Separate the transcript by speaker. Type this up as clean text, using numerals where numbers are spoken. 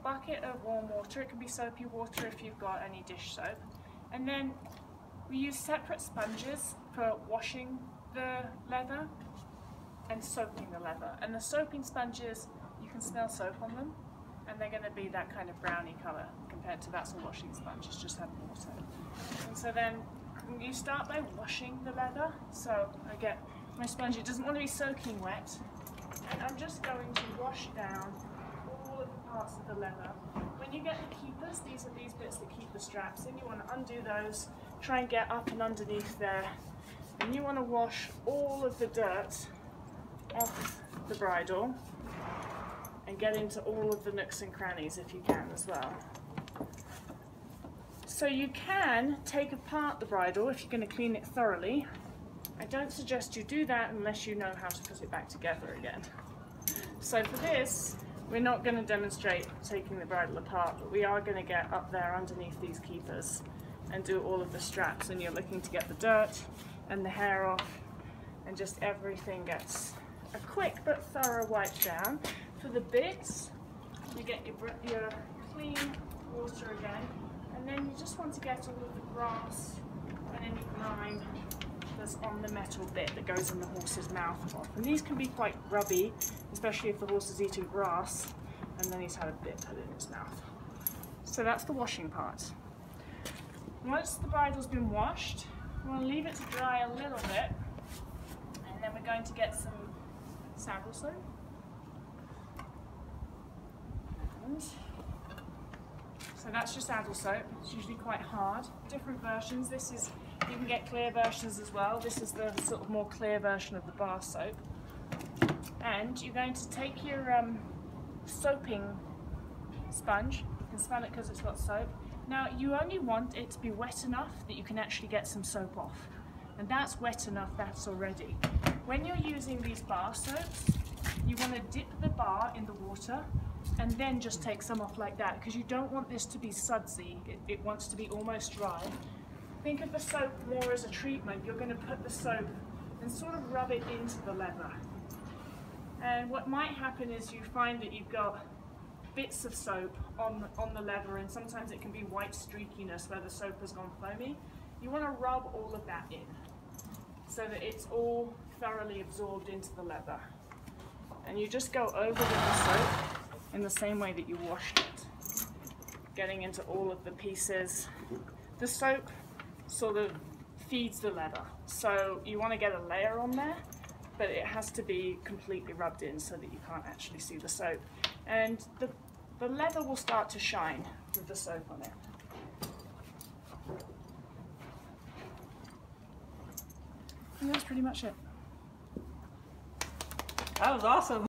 Speaker 1: bucket of warm water. It can be soapy water if you've got any dish soap. And then we use separate sponges for washing the leather and soaping the leather. And the soaping sponges, you can smell soap on them, and they're going to be that kind of browny colour compared to that's a washing sponge, it's just having water. And so then you start by washing the leather. So I get my sponge, it doesn't want to be soaking wet, and I'm just going to wash down all of the parts of the leather. When you get the keepers, these are these bits that keep the straps in, you want to undo those, try and get up and underneath there, and you want to wash all of the dirt off the bridle and get into all of the nooks and crannies if you can as well. So you can take apart the bridle if you're going to clean it thoroughly. I don't suggest you do that unless you know how to put it back together again. So for this, we're not going to demonstrate taking the bridle apart, but we are going to get up there underneath these keepers and do all of the straps, and you're looking to get the dirt and the hair off, and just everything gets a quick but thorough wipe down. For the bits, you get your clean water again, and then you just want to get all of the grass and any grime that's on the metal bit that goes in the horse's mouth off. And these can be quite grubby, especially if the horse is eating grass and then he's had a bit put in his mouth. So that's the washing part. Once the bridle's been washed, we want to leave it to dry a little bit, and then we're going to get some saddle soap. So that's your saddle soap. It's usually quite hard. Different versions. This is, you can get clear versions as well. This is the sort of more clear version of the bar soap. And you're going to take your soaping sponge. You can smell it because it's got soap. Now you only want it to be wet enough that you can actually get some soap off. And that's wet enough, that's already. When you're using these bar soaps, you want to dip the bar in the water and then just take some off like that, because you don't want this to be sudsy. It wants to be almost dry. Think of the soap more as a treatment. You're going to put the soap and sort of rub it into the leather. And what might happen is you find that you've got bits of soap on the leather, and sometimes it can be white streakiness where the soap has gone foamy. You want to rub all of that in so that it's all thoroughly absorbed into the leather. And you just go over with the soap in the same way that you washed it, getting into all of the pieces. The soap sort of feeds the leather, so you want to get a layer on there, but it has to be completely rubbed in so that you can't actually see the soap. And the leather will start to shine with the soap on it. And that's pretty much it.
Speaker 2: That was awesome.